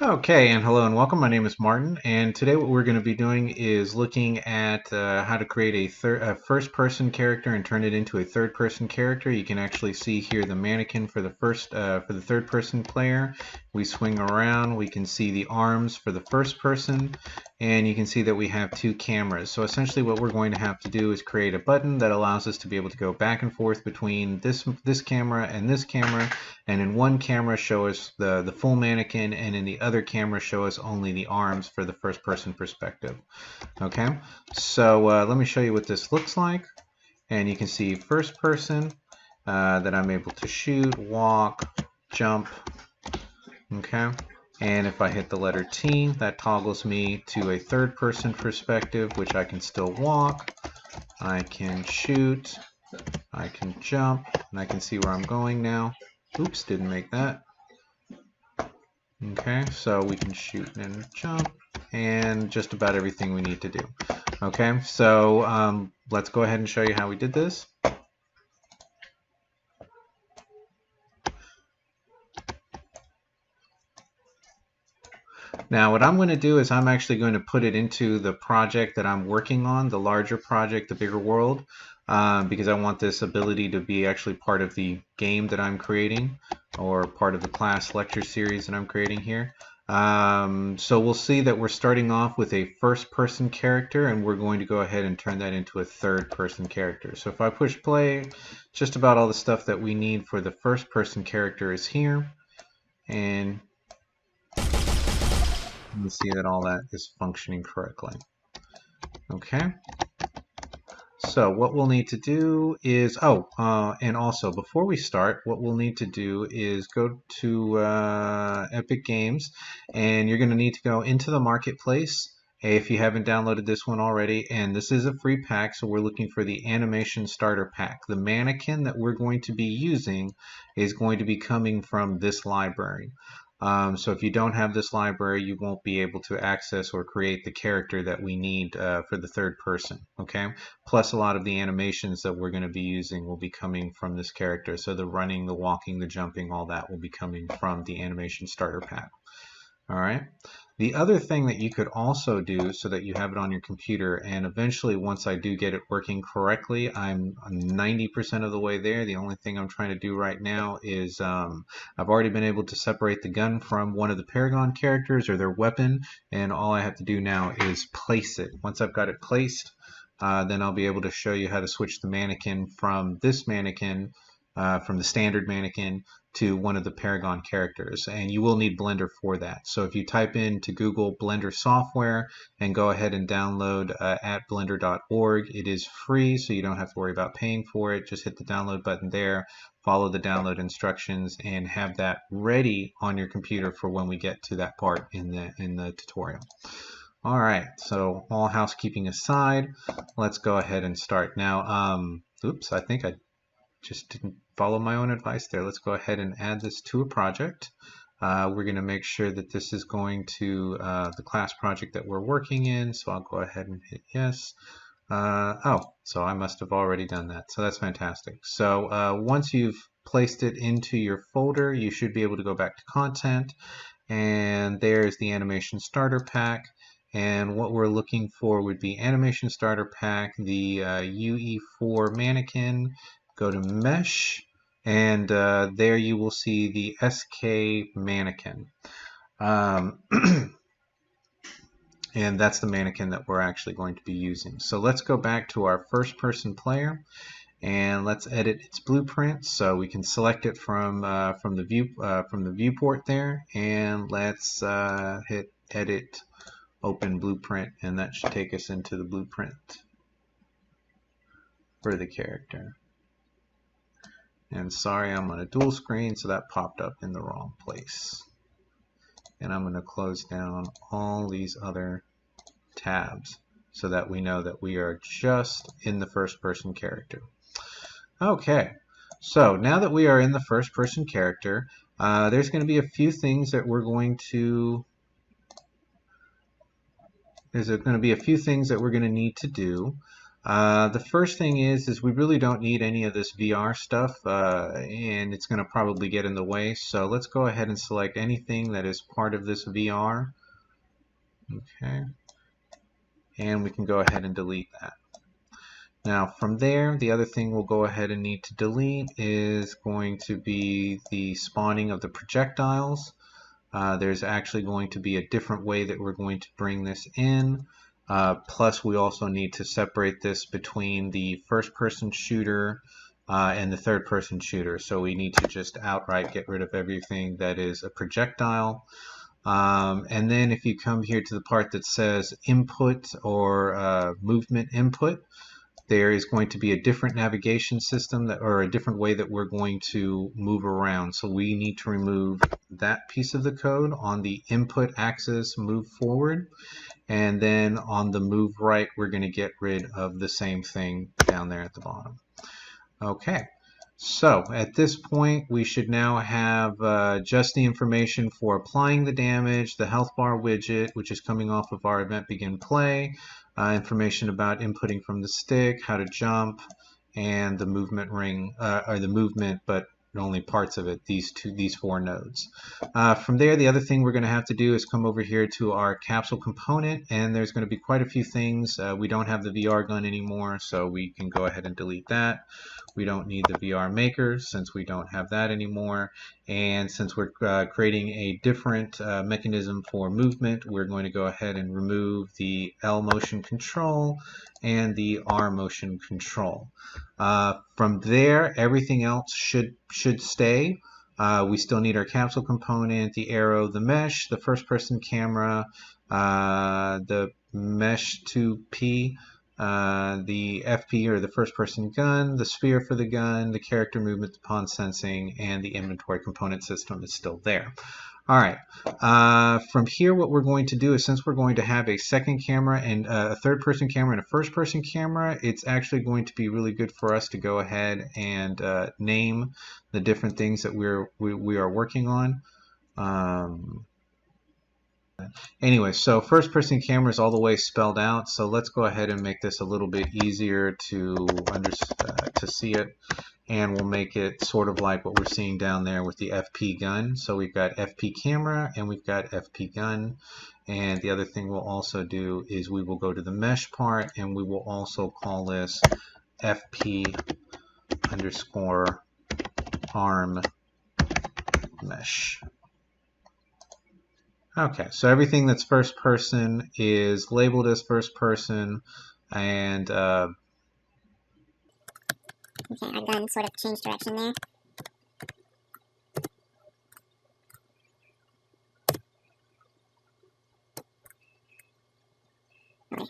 Okay, and hello and welcome. My name is Martin, and today what we're going to be doing is looking at how to create a first-person character and turn it into a third-person character. You can actually see here the mannequin for the third-person player. We swing around. We can see the arms for the first person, and you can see that we have two cameras. So essentially, what we're going to have to do is create a button that allows us to be able to go back and forth between this camera and this camera. And in one camera show us the full mannequin, and in the other camera show us only the arms for the first person perspective. Okay, so let me show you what this looks like. And you can see first person that I'm able to shoot, walk, jump. Okay, and if I hit the letter T, that toggles me to a third person perspective, which I can still walk, I can shoot, I can jump, and I can see where I'm going now. Oops, didn't make that. Okay, so we can shoot and jump and just about everything we need to do. Okay, so let's go ahead and show you how we did this. Now what I'm going to do is I'm actually going to put it into the project that I'm working on, the larger project, the bigger world, because I want this ability to be actually part of the game that I'm creating, or part of the class lecture series that I'm creating here. So we'll see that we're starting off with a first-person character, and we're going to go ahead and turn that into a third-person character. So if I push play, just about all the stuff that we need for the first-person character is here, and you see that all that is functioning correctly. Okay. So what we'll need to do is, and also before we start, what we'll need to do is go to Epic Games, and you're going to need to go into the marketplace if you haven't downloaded this one already. And this is a free pack, so we're looking for the animation starter pack. The mannequin that we're going to be using is going to be coming from this library. So if you don't have this library, you won't be able to access or create the character that we need for the third person. Okay. Plus, a lot of the animations that we're going to be using will be coming from this character. So the running, the walking, the jumping, all that will be coming from the animation starter pack. All right. The other thing that you could also do so that you have it on your computer, and eventually once I do get it working correctly, I'm 90% of the way there. The only thing I'm trying to do right now is I've already been able to separate the gun from one of the Paragon characters or their weapon, and all I have to do now is place it. Once I've got it placed, then I'll be able to show you how to switch the mannequin from this mannequin, from the standard mannequin, to one of the Paragon characters, and you will need Blender for that. So if you type into Google Blender software and go ahead and download at blender.org, it is free, so you don't have to worry about paying for it. Just hit the download button there, follow the download instructions, and have that ready on your computer for when we get to that part in the tutorial. All right, so all housekeeping aside, let's go ahead and start. Now, oops, I think I just didn't follow my own advice there. Let's go ahead and add this to a project. We're going to make sure that this is going to the class project that we're working in. So I'll go ahead and hit yes. So I must have already done that. So that's fantastic. So once you've placed it into your folder, you should be able to go back to content. And there's the animation starter pack. And what we're looking for would be animation starter pack, the UE4 mannequin. Go to Mesh, and there you will see the SK mannequin. And that's the mannequin that we're actually going to be using. So let's go back to our first person player, and let's edit its blueprint. So we can select it from the viewport there, and let's hit edit, open blueprint, and that should take us into the blueprint for the character. And sorry, I'm on a dual screen, so that popped up in the wrong place. And I'm going to close down all these other tabs so that we know that we are just in the first person character. Okay, so now that we are in the first person character, there's going to be a few things that we're going to need to do. The first thing is we really don't need any of this VR stuff, and it's going to probably get in the way. So let's go ahead and select anything that is part of this VR. Okay, and we can go ahead and delete that. Now from there, the other thing we'll go ahead and need to delete is going to be the spawning of the projectiles. There's actually going to be a different way that we're going to bring this in. Plus we also need to separate this between the first-person shooter and the third-person shooter. So we need to just outright get rid of everything that is a projectile. And then if you come here to the part that says input or movement input, there is going to be a different navigation system that, or a different way that we're going to move around. So we need to remove that piece of the code on the input axis, move forward, and then on the move right, we're going to get rid of the same thing down there at the bottom. Okay, so at this point we should now have just the information for applying the damage, the health bar widget, which is coming off of our event begin play, information about inputting from the stick, how to jump, and the movement ring, or the movement, but only parts of it, these four nodes. From there, the other thing we're going to have to do is come over here to our capsule component, and there's going to be quite a few things. We don't have the VR gun anymore, so we can go ahead and delete that. We don't need the VR maker since we don't have that anymore. And since we're creating a different mechanism for movement, we're going to go ahead and remove the L motion control and the R motion control. From there, everything else should stay. We still need our capsule component, the arrow, the mesh, the first-person camera, the mesh 2P, the FP or the first-person gun, the sphere for the gun, the character movement upon sensing, and the inventory component system is still there. All right, from here what we're going to do is, since we're going to have a second camera and a third-person camera and a first-person camera, it's actually going to be really good for us to go ahead and name the different things that we are working on. Anyway, so first-person camera is all the way spelled out, so let's go ahead and make this a little bit easier to see it, and we'll make it sort of like what we're seeing down there with the FP gun. So we've got FP camera and we've got FP gun, and the other thing we'll also do is we will go to the mesh part and we will also call this FP underscore arm mesh. Okay, so everything that's first person is labeled as first person, and okay, our gun sort of changed direction there. Okay.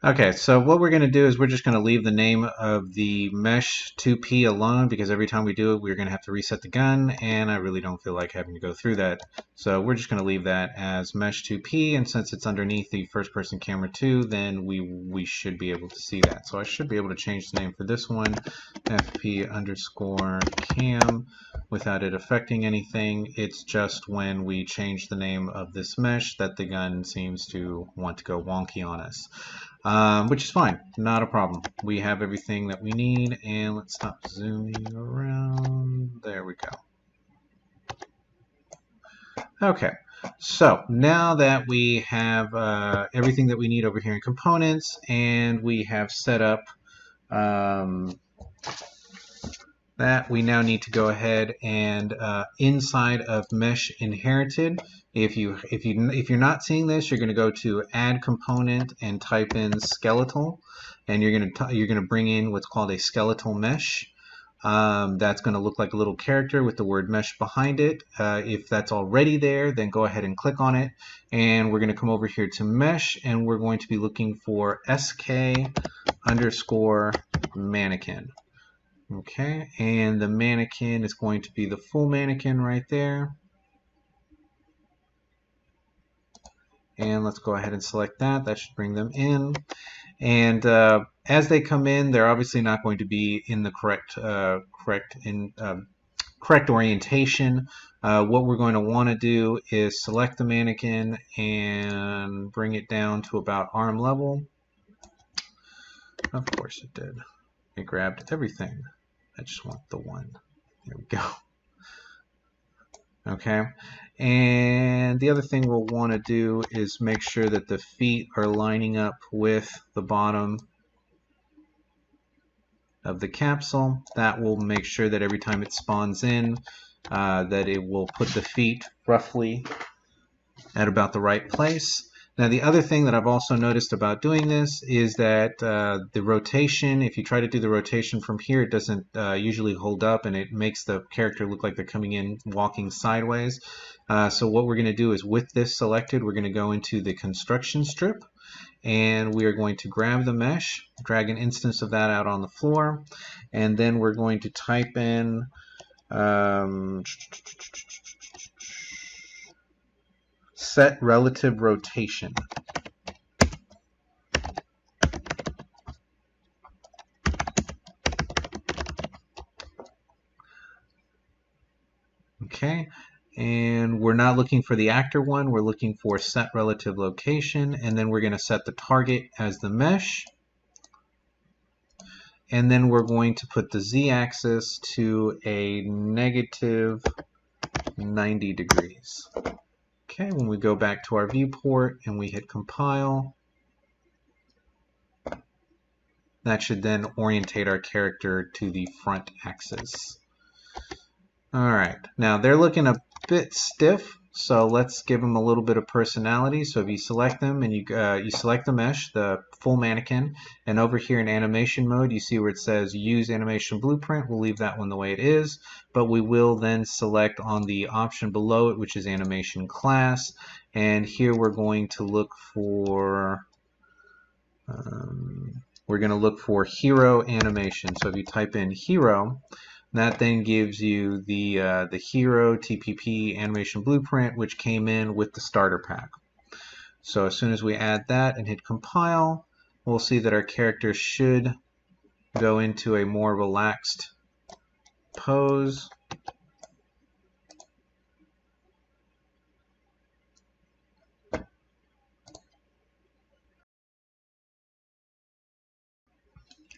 Okay, so what we're going to do is we're just going to leave the name of the mesh 2P alone, because every time we do it, we're going to have to reset the gun, and I really don't feel like having to go through that. So we're just going to leave that as mesh 2P, and since it's underneath the first-person camera 2, then we should be able to see that. So I should be able to change the name for this one, FP underscore cam, without it affecting anything. It's just when we change the name of this mesh that the gun seems to want to go wonky on us. Which is fine, not a problem. We have everything that we need, and let's stop zooming around. There we go. Okay, so now that we have everything that we need over here in components, and we have set up that, we now need to go ahead and inside of mesh inherited, if you're not seeing this, you're going to go to add component and type in skeletal, and you're going to bring in what's called a skeletal mesh. That's going to look like a little character with the word mesh behind it. If that's already there, then go ahead and click on it, and we're going to come over here to mesh, and we're going to be looking for sk underscore mannequin. Okay, and the mannequin is going to be the full mannequin right there. And let's go ahead and select that. That should bring them in. And as they come in, they're obviously not going to be in the correct orientation. What we're going to want to do is select the mannequin and bring it down to about arm level. Of course it did. It grabbed everything. I just want the one. There we go. Okay, and the other thing we'll want to do is make sure that the feet are lining up with the bottom of the capsule. That will make sure that every time it spawns in, that it will put the feet roughly at about the right place. Now the other thing that I've also noticed about doing this is that the rotation, if you try to do the rotation from here, it doesn't usually hold up, and it makes the character look like they're coming in walking sideways. So what we're going to do is, with this selected, we're going to go into the construction strip, and we are going to grab the mesh, drag an instance of that out on the floor, and then we're going to type in set relative rotation. Okay, and we're not looking for the actor one, we're looking for set relative location, and then we're going to set the target as the mesh, and then we're going to put the z-axis to a negative 90 degrees. Okay, when we go back to our viewport and we hit compile, that should then orientate our character to the front axis. Alright, now they're looking a bit stiff, so let's give them a little bit of personality. So if you select them and you select the mesh, the full mannequin, and over here in animation mode you see where it says use animation blueprint. We'll leave that one the way it is, but we will then select on the option below it, which is animation class, and here we're going to look for hero animation. So if you type in hero, that then gives you the hero TPP animation blueprint, which came in with the starter pack. So as soon as we add that and hit compile, we'll see that our character should go into a more relaxed pose.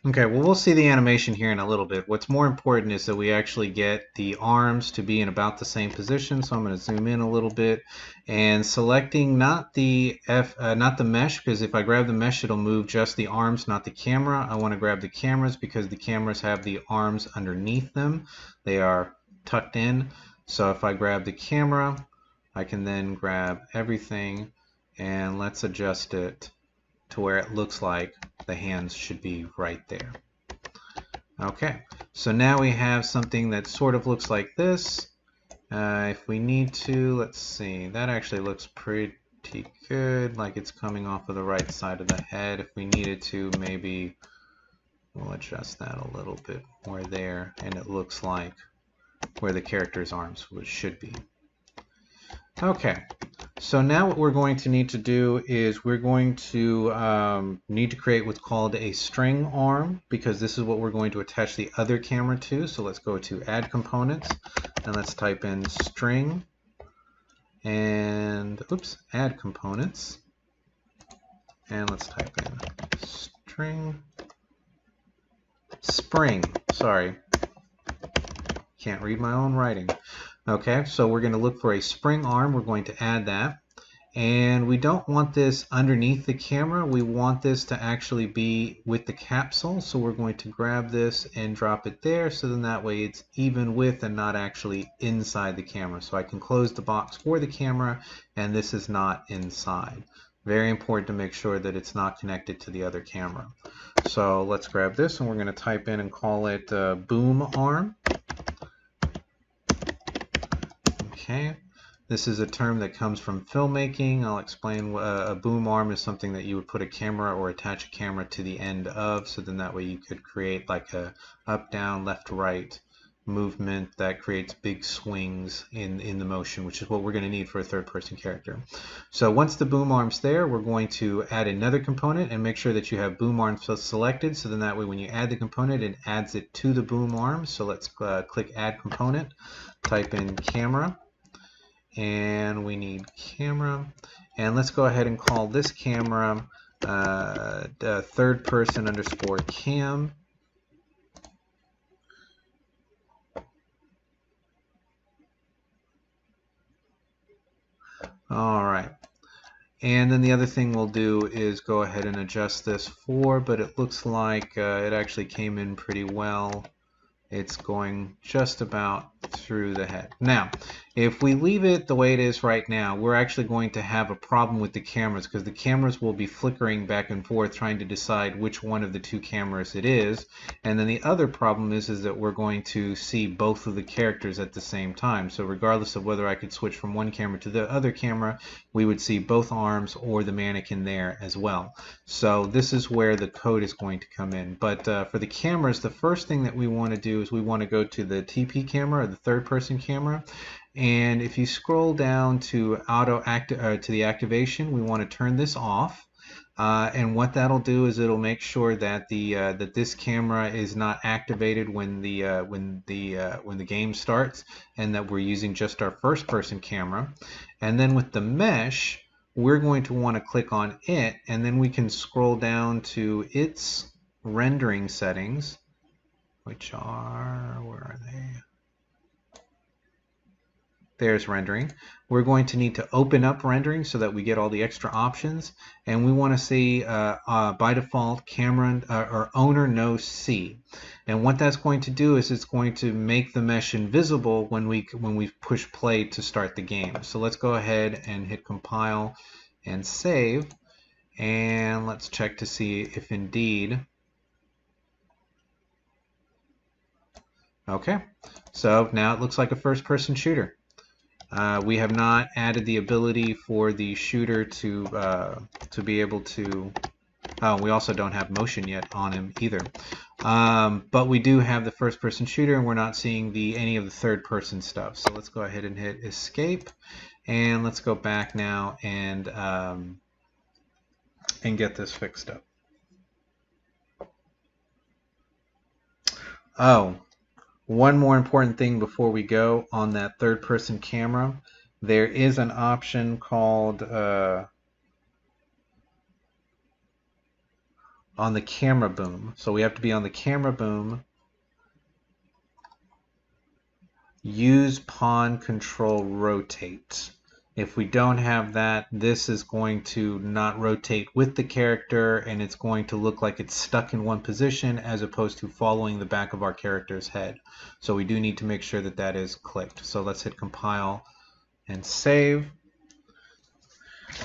Okay, well, we'll see the animation here in a little bit. What's more important is that we actually get the arms to be in about the same position. So I'm going to zoom in a little bit and selecting not the mesh, because if I grab the mesh, it'll move just the arms, not the camera. I want to grab the cameras because the cameras have the arms underneath them. They are tucked in. So if I grab the camera, I can then grab everything, and let's adjust it to where it looks like the hands should be right there. Okay, so now we have something that sort of looks like this. If we need to, let's see, that actually looks pretty good, like it's coming off of the right side of the head. If we needed to, maybe we'll adjust that a little bit more there, and it looks like where the character's arms should be. Okay, so now what we're going to need to do is we're going to need to create what's called a string arm, because this is what we're going to attach the other camera to. So let's go to add components and let's type in string and add components, and let's type in spring, can't read my own writing. Okay, so we're going to look for a spring arm. We're going to add that. And we don't want this underneath the camera. We want this to actually be with the capsule. So we're going to grab this and drop it there. So then that way it's even with and not actually inside the camera. So I can close the box for the camera, and this is not inside. Very important to make sure that it's not connected to the other camera. So let's grab this, and we're going to type in and call it boom arm. Okay, This is a term that comes from filmmaking. I'll explain. A boom arm is something that you would put a camera or attach a camera to the end of, so then that way you could create like a up, down, left, right movement that creates big swings in the motion, which is what we're going to need for a third-person character. So once the boom arm's there, we're going to add another component and make sure that you have boom arm selected, so then that way when you add the component, it adds it to the boom arm. So let's click Add Component, type in Camera, and we need Camera, and let's go ahead and call this camera third person underscore cam. All right, and then the other thing we'll do is go ahead and adjust this but it looks like it actually came in pretty well. It's going just about through the head. Now, if we leave it the way it is right now, we're actually going to have a problem with the cameras, because the cameras will be flickering back and forth trying to decide which one of the two cameras it is. And then the other problem is that we're going to see both of the characters at the same time. So regardless of whether I could switch from one camera to the other camera, we would see both arms or the mannequin there as well. So this is where the code is going to come in. But for the cameras, the first thing that we want to do is we want to go to the TP camera, or the third-person camera, and if you scroll down to to the activation, we want to turn this off. And what that'll do is it'll make sure that that this camera is not activated when the game starts, and that we're using just our first-person camera. And then with the mesh, we're going to want to click on it, and then we can scroll down to its rendering settings, which are, where are they? There's rendering. We're going to need to open up rendering so that we get all the extra options, and we want to see by default camera or owner no C. And what that's going to do is it's going to make the mesh invisible when we push play to start the game. So let's go ahead and hit compile and save, and let's check to see if indeed. Okay, so now it looks like a first-person shooter. We have not added the ability for the shooter to be able to. Oh, we also don't have motion yet on him either. But we do have the first-person shooter, and we're not seeing any of the third-person stuff. So let's go ahead and hit escape, and let's go back now and get this fixed up. Oh. One more important thing before we go on that third-person camera, there is an option called on the camera boom. So we have to be on the camera boom. Use pawn control rotate. If we don't have that, this is going to not rotate with the character, and it's going to look like it's stuck in one position as opposed to following the back of our character's head. So we do need to make sure that that is clicked. So let's hit compile and save.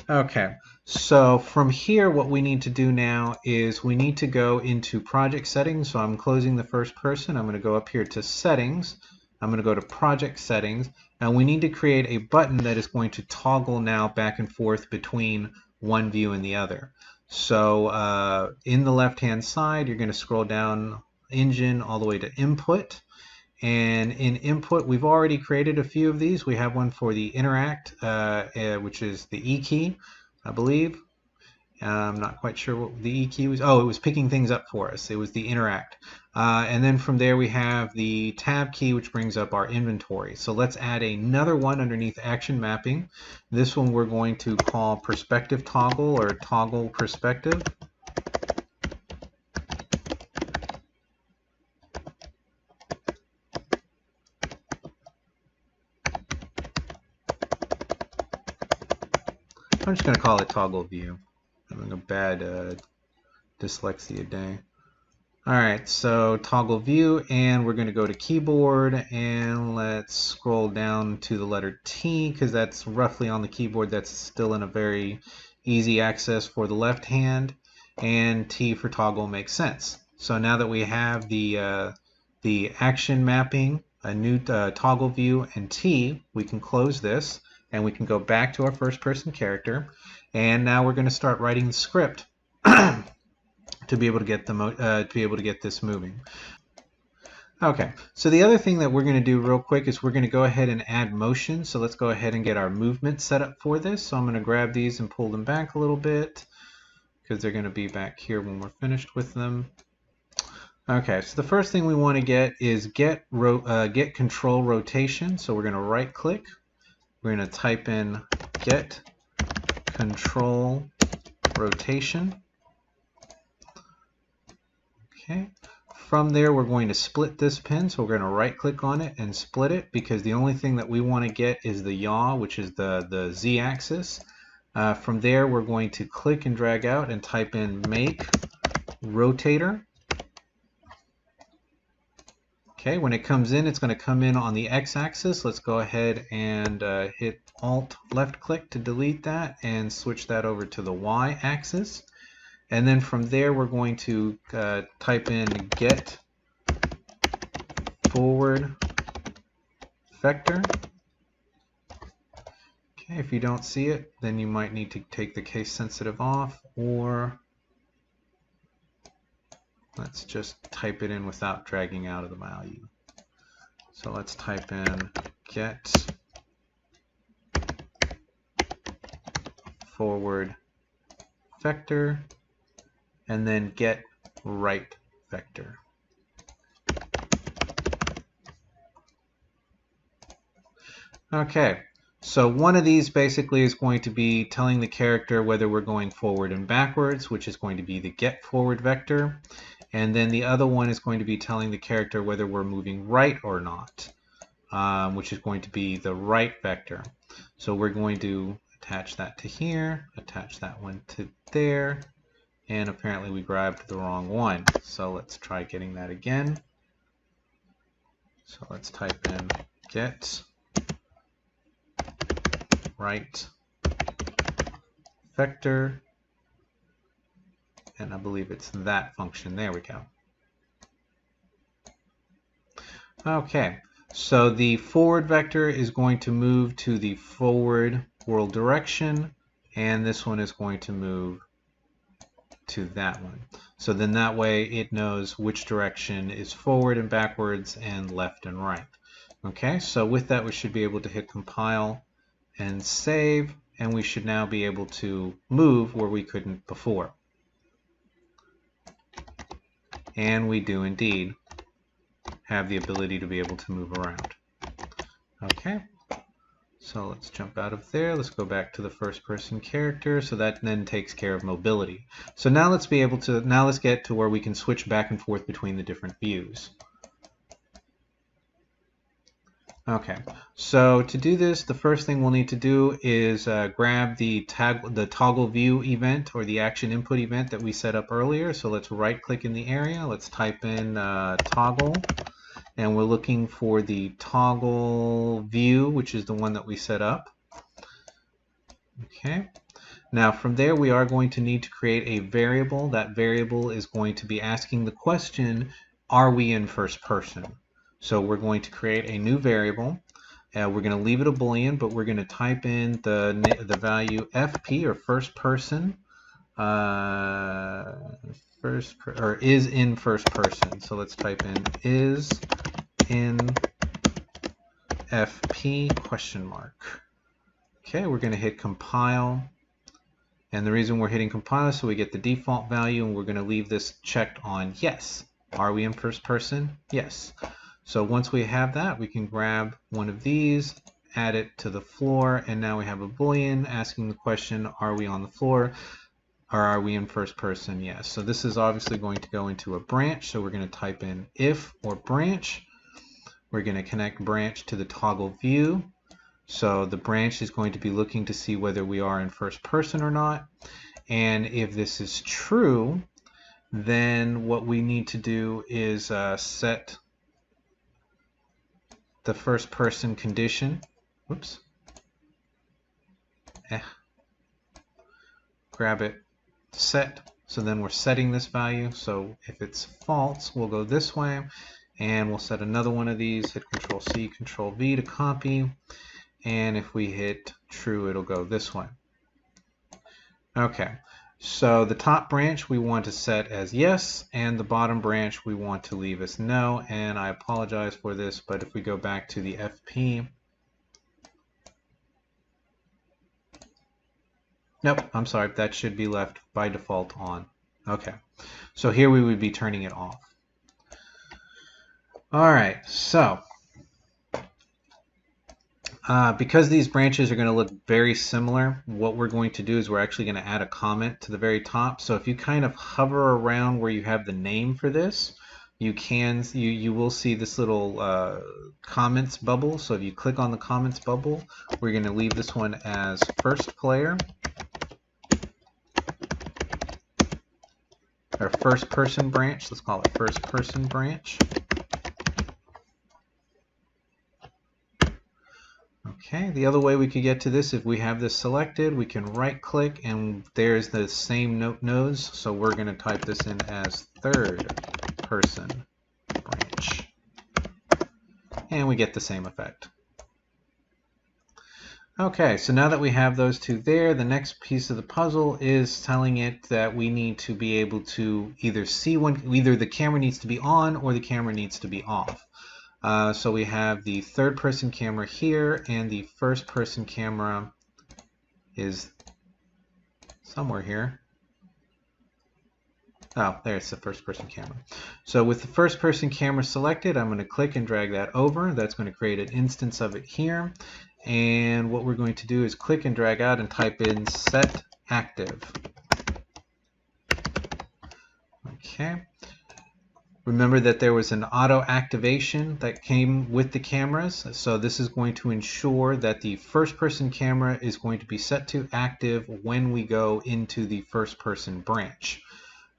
Okay, so from here what we need to do now is we need to go into project settings. So I'm closing the first person. I'm going to go up here to settings. I'm going to go to project settings, and we need to create a button that is going to toggle now back and forth between one view and the other. So in the left hand side, you're going to scroll down engine all the way to input, and in input we've already created a few of these. We have one for the interact, which is the E key, I believe. I'm not quite sure what the E key was. Oh, it was picking things up for us. It was the interact. And then from there we have the tab key, which brings up our inventory. So let's add another one underneath action mapping. This one we're going to call perspective toggle, or toggle perspective. I'm just going to call it toggle view. I'm having a bad dyslexia day. Alright, so toggle view, and we're going to go to keyboard, and let's scroll down to the letter T, because that's roughly on the keyboard. That's still in a very easy access for the left hand, and T for toggle makes sense. So now that we have the action mapping, a new toggle view, and T, we can close this. and we can go back to our first person character, and now we're going to start writing the script to be able to get this moving. Okay, so the other thing that we're going to do real quick is we're going to go ahead and add motion. So let's go ahead and get our movement set up for this. So I'm going to grab these and pull them back a little bit because they're going to be back here when we're finished with them. Okay, so the first thing we want to get is get control rotation. So we're going to right click. We're going to type in get control rotation. Okay. From there, we're going to split this pin, so we're going to right click on it and split it because the only thing that we want to get is the yaw, which is the z-axis. From there, we're going to click and drag out and type in make rotator. Okay, when it comes in, it's going to come in on the x-axis. Let's go ahead and hit Alt left click to delete that and switch that over to the y-axis. And then from there, we're going to type in get forward vector. Okay, if you don't see it, then you might need to take the case sensitive off, or let's just type it in without dragging out of the value. So let's type in get forward vector, and then get right vector. Okay, so one of these basically is going to be telling the character whether we're going forward and backwards, which is going to be the get forward vector. And then the other one is going to be telling the character whether we're moving right or not, which is going to be the right vector. So we're going to attach that to here, attach that one to there, and apparently we grabbed the wrong one. So let's try getting that again. So let's type in get right vector, and I believe it's that function. There we go. Okay, so the forward vector is going to move to the forward world direction, and this one is going to move to that one. So then that way it knows which direction is forward and backwards and left and right. Okay, so with that we should be able to hit compile and save, and we should now be able to move where we couldn't before. And we do indeed have the ability to be able to move around. Okay. So let's jump out of there. Let's go back to the first person character. So that then takes care of mobility. So now let's get to where we can switch back and forth between the different views. Okay, so to do this, the first thing we'll need to do is grab the toggle view event or the action input event that we set up earlier. So let's right click in the area. Let's type in toggle. And we're looking for the toggle view, which is the one that we set up. Okay. Now from there, we are going to need to create a variable. That variable is going to be asking the question, are we in first person? So we're going to create a new variable. We're going to leave it a Boolean, but we're going to type in the value FP, or first person, is in first person. So let's type in is in FP question mark. Okay, we're going to hit compile, and the reason we're hitting compile is so we get the default value, and we're going to leave this checked on yes. Are we in first person? Yes. So once we have that, we can grab one of these, add it to the floor, and now we have a Boolean asking the question, are we on the floor? Or are we in first person? Yes. So this is obviously going to go into a branch. So we're going to type in if or branch. We're going to connect branch to the toggle view. So the branch is going to be looking to see whether we are in first person or not. And if this is true, then what we need to do is set the first person condition. Whoops. Grab it, set. So then we're setting this value. So if it's false, we'll go this way, and we'll set another one of these, hit Control C, Control V to copy. And if we hit true, it'll go this way. Okay, so the top branch we want to set as yes, and the bottom branch we want to leave as no, and I apologize for this, but if we go back to the FP, nope, I'm sorry, that should be left by default on. Okay, so here we would be turning it off. All right, so because these branches are going to look very similar, what we're going to do is we're actually going to add a comment to the very top. So if you kind of hover around where you have the name for this, you will see this little comments bubble. So if you click on the comments bubble, we're going to leave this one as first player, or first person branch. Let's call it first person branch. Okay, the other way we could get to this, if we have this selected, we can right click and there's the same nodes. So we're going to type this in as third person branch. And we get the same effect. Okay, so now that we have those two there, the next piece of the puzzle is telling it that we need to be able to either see either the camera needs to be on or the camera needs to be off. So we have the third person camera here, and the first person camera is somewhere here. Oh, there's the first person camera. So with the first person camera selected, I'm going to click and drag that over. That's going to create an instance of it here. And what we're going to do is click and drag out and type in set active. Okay. Remember that there was an auto activation that came with the cameras. So this is going to ensure that the first person camera is going to be set to active when we go into the first person branch.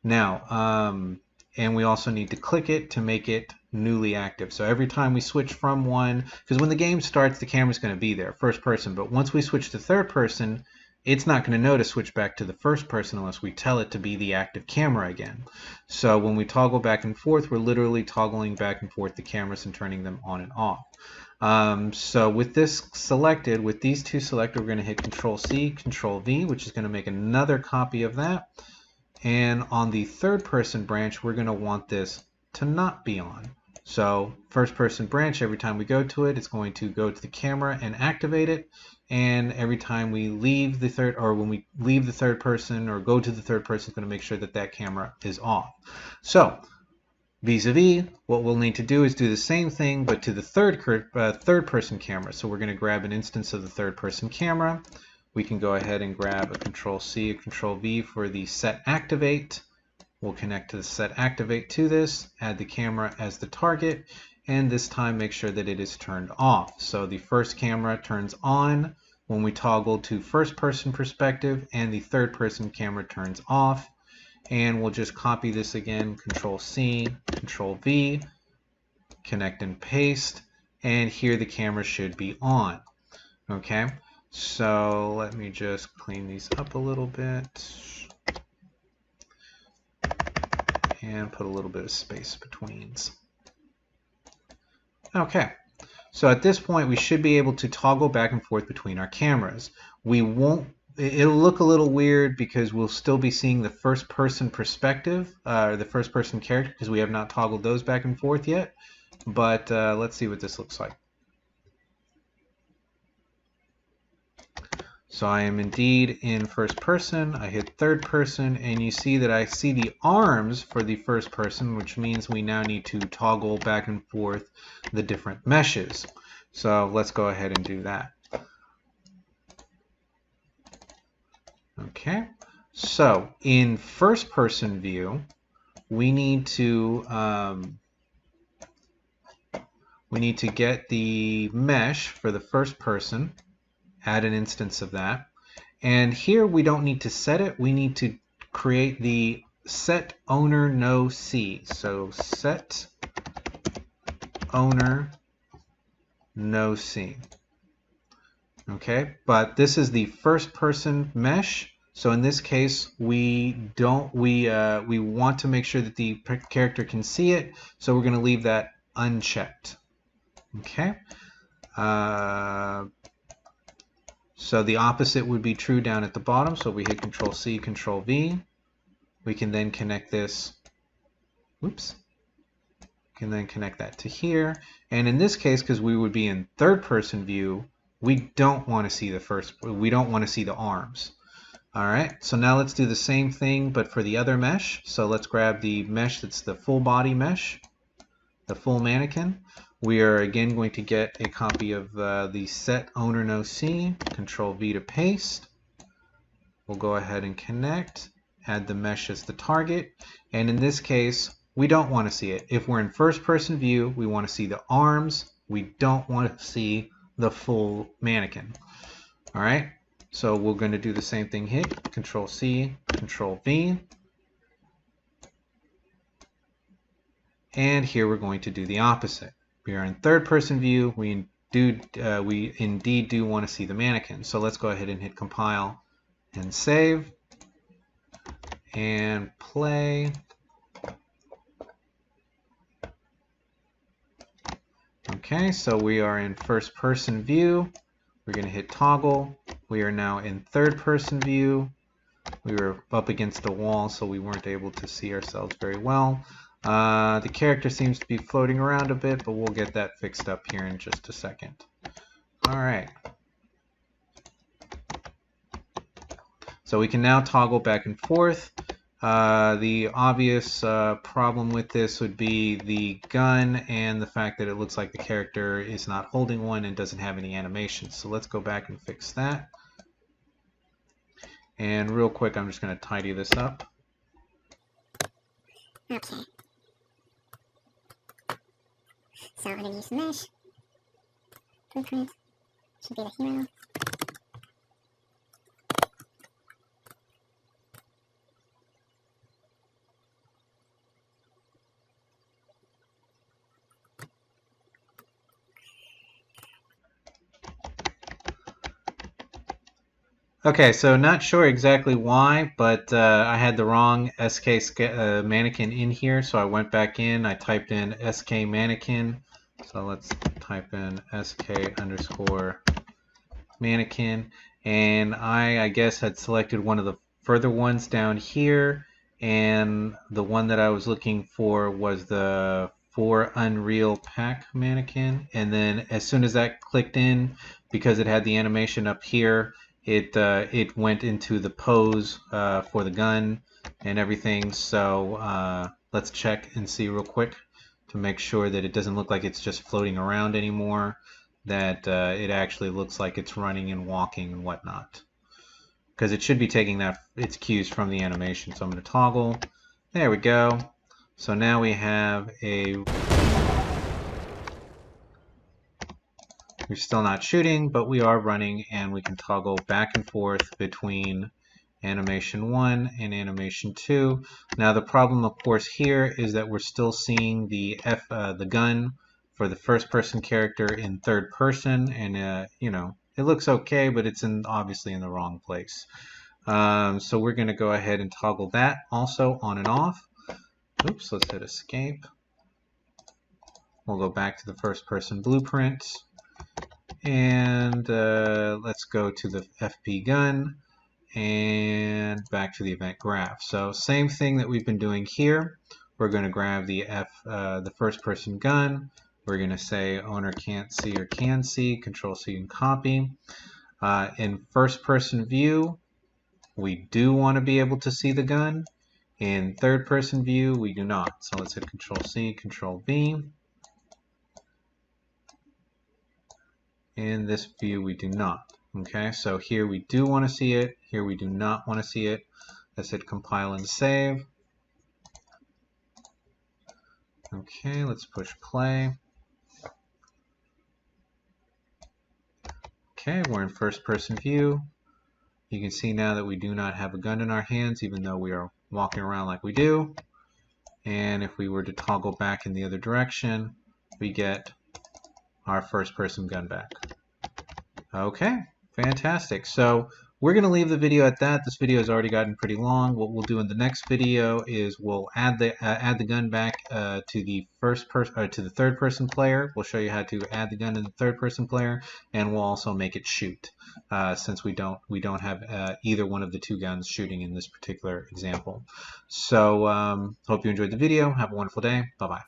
Now, and we also need to click it to make it newly active. So every time we switch from one, because when the game starts, the camera's going to be there, first person. But once we switch to third person, it's not going to know to switch back to the first person unless we tell it to be the active camera again. So when we toggle back and forth, we're literally toggling back and forth the cameras and turning them on and off. So with this selected, with these two selected, we're going to hit Control-C, Control-V, which is going to make another copy of that. And on the third person branch, we're going to want this to not be on. So first person branch, every time we go to it, it's going to go to the camera and activate it. And every time we leave the third, or when we leave the third person or go to the third person, it's going to make sure that that camera is off. So vis-a-vis, what we'll need to do is do the same thing, but to the third person camera. So we're going to grab an instance of the third person camera. We can go ahead and grab a Control-C, a Control-V for the set activate. We'll connect to the set activate to this, add the camera as the target, and this time make sure that it is turned off. So the first camera turns on when we toggle to first person perspective, and the third person camera turns off. And we'll just copy this again, Control-C, Control-V, connect and paste, and here the camera should be on. Okay, so let me just clean these up a little bit and put a little bit of space between. Okay, so at this point we should be able to toggle back and forth between our cameras. We won't, it'll look a little weird because we'll still be seeing the first person perspective, or the first person character, because we have not toggled those back and forth yet. But let's see what this looks like. So I am indeed in first person, I hit third person, and you see that I see the arms for the first person, which means we now need to toggle back and forth the different meshes. So let's go ahead and do that. Okay, so in first person view, we need to get the mesh for the first person, add an instance of that, and here we don't need to set it, we need to create the set owner no C. So set owner no C. Okay, but this is the first person mesh, so in this case we want to make sure that the character can see it, so we're going to leave that unchecked. Okay, So the opposite would be true down at the bottom. So we hit Control C, Control V. We can then connect this. Whoops. Can then connect that to here. And in this case, because we would be in third person view, we don't want to see we don't want to see the arms. All right, so now let's do the same thing, but for the other mesh. So let's grab the mesh that's the full body mesh, the full mannequin. We are again going to get a copy of the set owner no C, Control V to paste. We'll go ahead and connect, add the mesh as the target. And in this case, we don't want to see it. If we're in first person view, we want to see the arms. We don't want to see the full mannequin. All right, so we're going to do the same thing. Hit Control C, Control V. And here we're going to do the opposite. We are in third person view. We indeed do want to see the mannequin. So let's go ahead and hit compile and save and play. Okay, so we are in first person view. We're going to hit toggle. We are now in third person view. We were up against the wall, so we weren't able to see ourselves very well. The character seems to be floating around a bit, but we'll get that fixed up here in just a second. All right. So we can now toggle back and forth. The obvious problem with this would be the gun and the fact that it looks like the character is not holding one and doesn't have any animations. So let's go back and fix that. And real quick, I'm just going to tidy this up. Okay. So I'm going to use mesh. Blueprint. Should be the hero. Okay, so not sure exactly why, but I had the wrong SK mannequin in here, so I went back in, I typed in SK mannequin. So let's type in SK underscore mannequin, and I guess had selected one of the further ones down here, and the one that I was looking for was the for Unreal Pack mannequin, and then as soon as that clicked in, because it had the animation up here, it went into the pose for the gun and everything. So let's check and see real quick to make sure that it doesn't look like it's just floating around anymore, that it actually looks like it's running and walking and whatnot, because it should be taking its cues from the animation. So I'm going to toggle. There we go. So now we have we're still not shooting, but we are running, and we can toggle back and forth between animation 1 and animation 2. Now the problem, of course, here is that we're still seeing the gun for the first person character in third person, and you know, it looks okay, but it's obviously in the wrong place. So we're going to go ahead and toggle that also on and off. Oops, let's hit escape. We'll go back to the first person blueprint. And let's go to the FP gun and back to the event graph. So same thing that we've been doing here. We're going to grab the first person gun. We're going to say owner can't see or can see, Control C and copy. In first person view, we do want to be able to see the gun. In third person view, we do not. So let's hit Control C, Control V. In this view, we do not. Okay, so here we do want to see it. Here we do not want to see it. Let's hit compile and save. Okay, let's push play. Okay, we're in first person view. You can see now that we do not have a gun in our hands, even though we are walking around like we do. And if we were to toggle back in the other direction, we get our first person gun back. Okay, fantastic. So we're going to leave the video at that. This video has already gotten pretty long. What we'll do in the next video is we'll add the gun back to the third person player. We'll show you how to add the gun in the third person player, and we'll also make it shoot since we don't have either one of the two guns shooting in this particular example. So hope you enjoyed the video. Have a wonderful day. Bye bye.